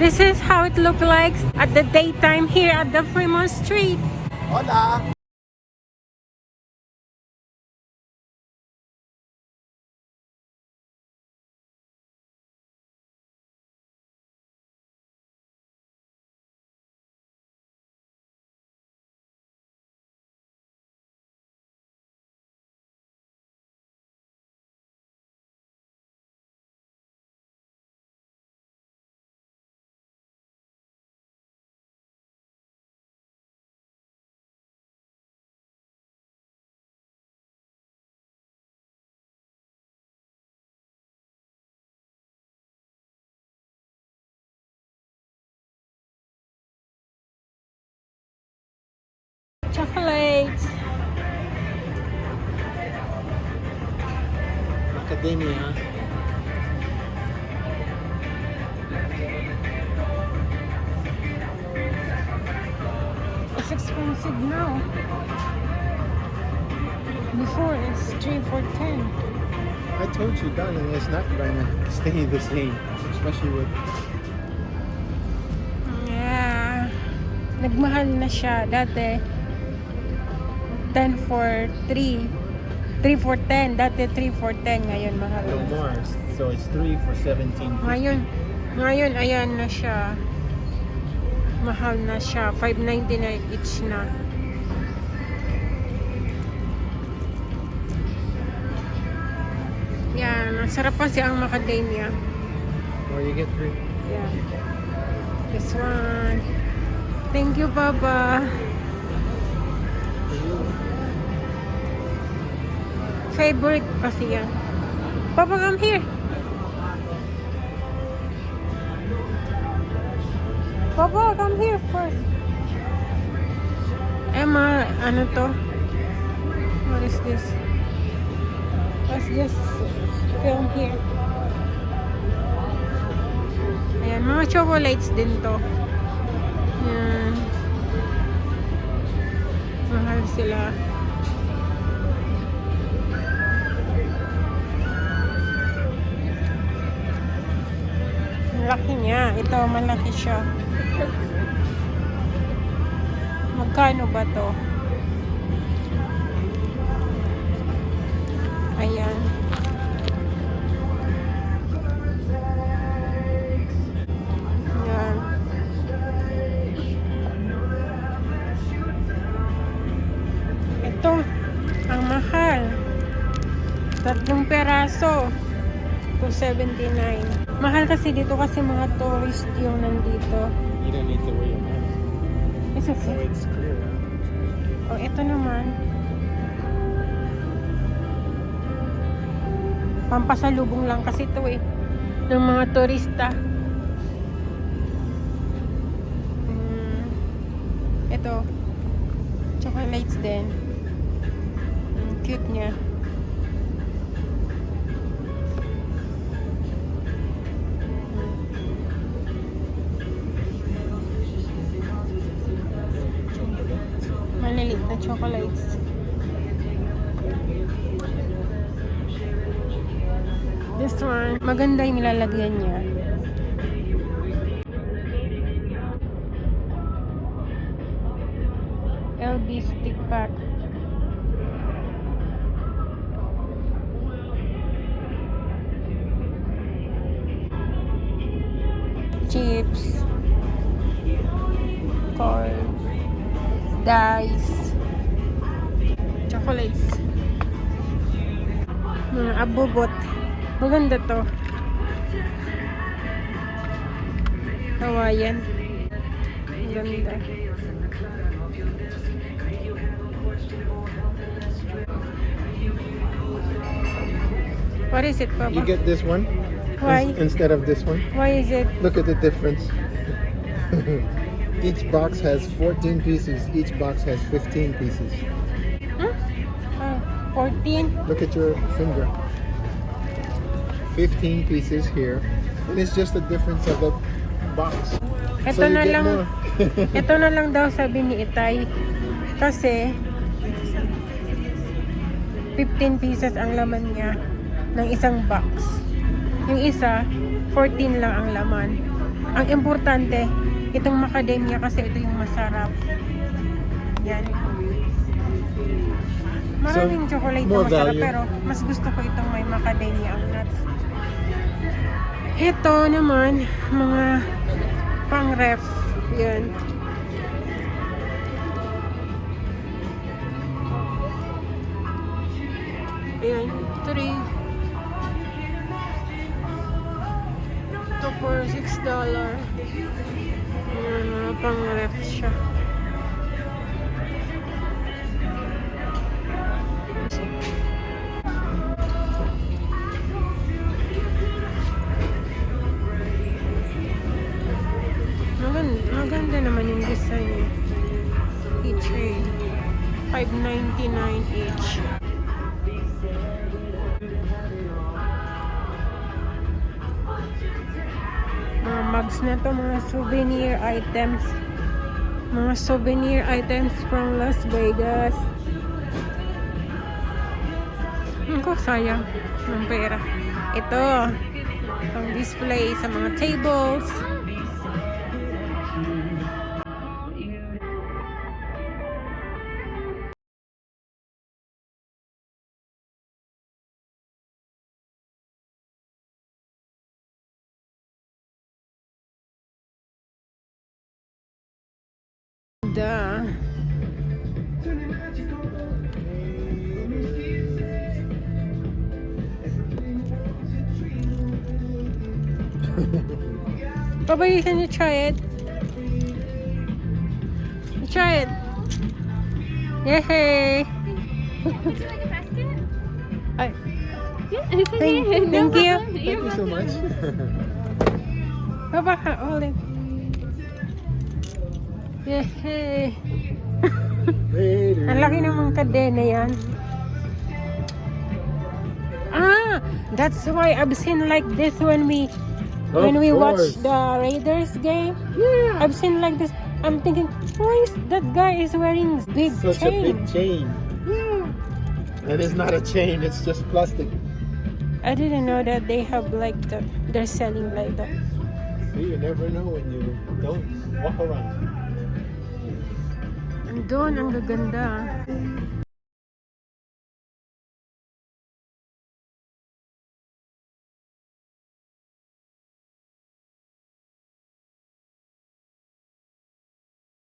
This is how it looks like at the daytime here at the Fremont Street. Hola! Chocolates. Macadamia. It's expensive now. Before it's 3 for 10. I told you, darling, it's not gonna stay the same. Especially with... Yeah. Nagmahal na siya. Dati 10 for 3. 3 for 10. Dati 3 for 10. Ngayon mahal No na. more. So it's 3 for 17. Ngayon ayan na siya. Mahal na siya. $5.99 each na. Yan. Ang sarap kasi ang macadamia. Or you get 3. Yeah. This one. Thank you, Papa. Favorite kasi yan. Papa, come here. Papa, come here first. Emma, ano to? What is this? Let's just film here. Ayan, mga chocolates din to. Ayan. Mahal sila. Malaki niya. Ito, malaki siya. Magkano ba to? Ayan. Ayan. Ito, ang mahal. 3 peraso. $2.79. Mahal kasi dito kasi mga tourist yung nandito. You don't need to wear your mask. It's So okay. it's clear. Oh, ito naman. Pampasalubong lang kasi ito eh. Ng mga turista. Ito. Chocolates din. Cute niya. Maliliit na chocolates. This one, maganda yung nilalagyan niya. LB stick pack. Chips. Corn. Dice. Chocolates. Mga abubot. Maganda to. Hawaiian. Maganda. What is it, Papa? You get this one Why? instead of this one. Why is it? Look at the difference. Each box has 14 pieces. Each box has 15 pieces. Huh? 14? Look at your finger. 15 pieces here. And it's just the difference of the box. Ito you na get lang. more. Ito na lang daw sabi ni Itay. Kasi 15 pieces ang laman niya ng isang box. Yung isa, 14 lang ang laman. Ang importante, itong macadamia kasi ito yung masarap. Yan. Maraming chocolate na more masarap value. pero mas gusto ko itong may macadamia ang nuts. Ito naman, mga pang-ref. Yan. Ayan, 3. Ito for $6. Ayan, mga pang-ref siya. Maganda naman yung design niya. Keychain. $5.99 each. Mga mugs na to, mga souvenir items. Mga souvenir items from Las Vegas. Ako, sayang ng pera. Ito, pang display sa mga tables. Da. Papa, can you try it? Try it. Yay! Would you like a basket? Ay, Yeah, it's Thank- okay. No thank you. problem. Thank You're you so welcome. much. Papa, hold it. Yay! Later. Ang laki namang kadena yan. Ah, that's why I've seen like this when we Of watch course. the Raiders game. Yeah. I've seen like this. I'm thinking, why is that guy is wearing big Such a chain? big chain. Yeah. And it's not a chain, it's just plastic. I didn't know that they have like that. They're selling like that. See, you never know when you don't walk around. Doon ang gaganda.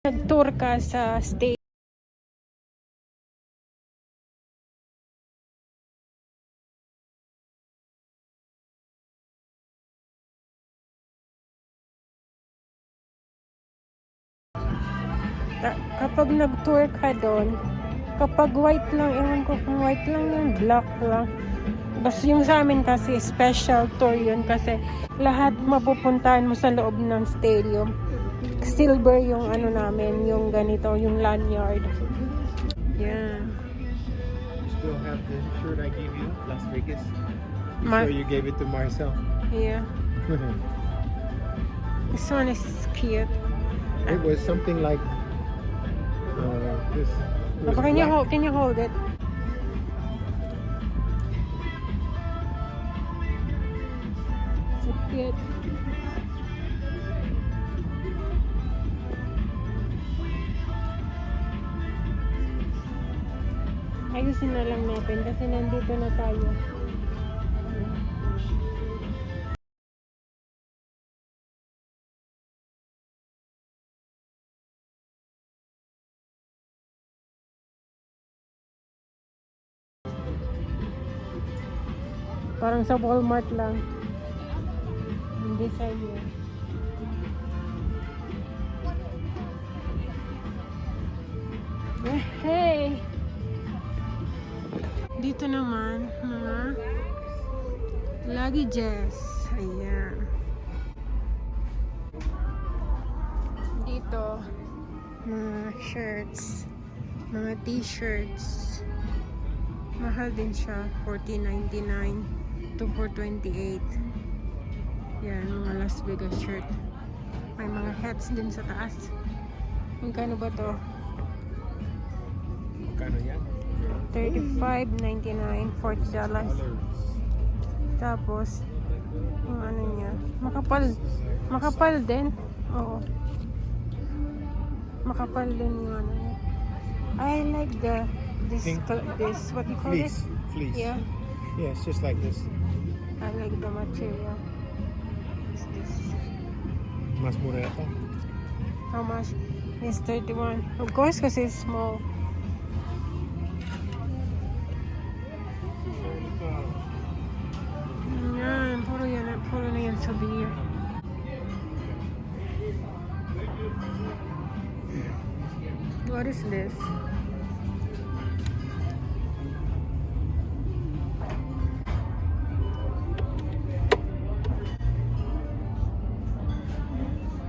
Nag-tour ka sa state. Kapag nag-tour ka doon, kapag white lang, ewan ko kung white lang yun, black lang. Basta yung sa amin kasi, special tour yun kasi lahat mapupuntahan mo sa loob ng stadium. Silver yung ano namin, yung ganito, yung lanyard. Yan. You still have the shirt I gave you, Las Vegas. Ma- Before you gave it to Marcel. Yeah. This one is cute. It was something like this. It was Papa, black. can you hold it? So cute. Ayusin na lang natin kasi nandito na tayo. Parang sa Walmart lang. Ang design niya. Hey! Dito naman, mga luggages. Ayan. Dito, mga shirts, mga t-shirts. Mahal din siya, $14.99 to $4.28. Yan, mga Las Vegas shirt. May mga hats din sa taas. Magkano ba to? Magkano yan? $35.99, $40. Dollars. Tapos, Yung ano niya. Makapal. Makapal din. Oo. Makapal din yung ano niya. I like this, Pink. this, what do you call Fleece. it? Fleece. Yeah. Yeah, it's just like this. I like the material. What's this? Más mura ito. How much? It's 31. Of course, because it's small. Yan, puro na yan souvenir. What is this?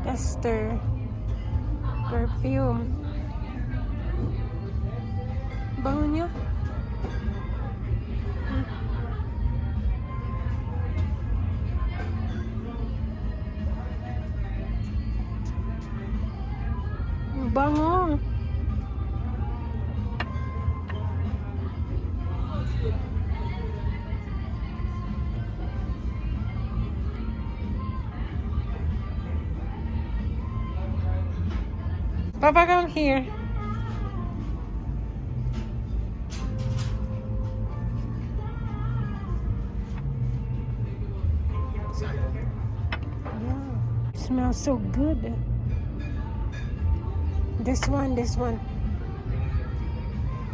Esther perfume. Bango niya. Bango. Papa, come here. Yeah. It smells so good. This one.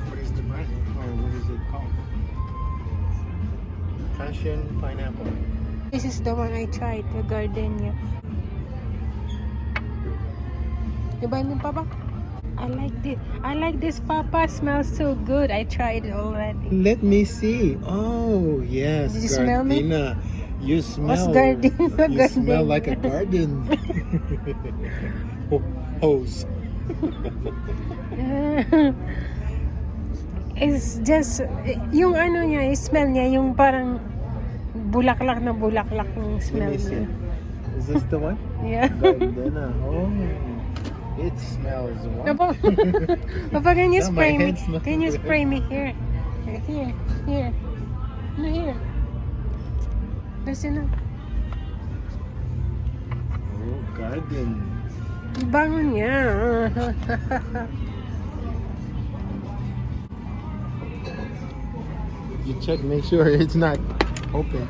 What is the brand? Or what is it called? Passion pineapple. This is the one I tried, the gardenia. You buy me, Papa? I like this, Papa. Smells so good. I tried it already. Let me see. Oh, yes. Did you smell me? Gardenia. You smell. What's gardenia? You smell Gardenia. like a garden. Hose. It's just, yung ano niya, yung smell niya, yung parang bulaklak na bulaklak yung Let smell me see. niya. Is this the one? Yeah. Gardenia. Oh, it smells No, wonderful. Papa, Papa, can you Yeah, my spray me? head smells Can you good. spray me here? Here. No, here. That's enough. Oh, garden. Bango niya. You check, make sure it's not open.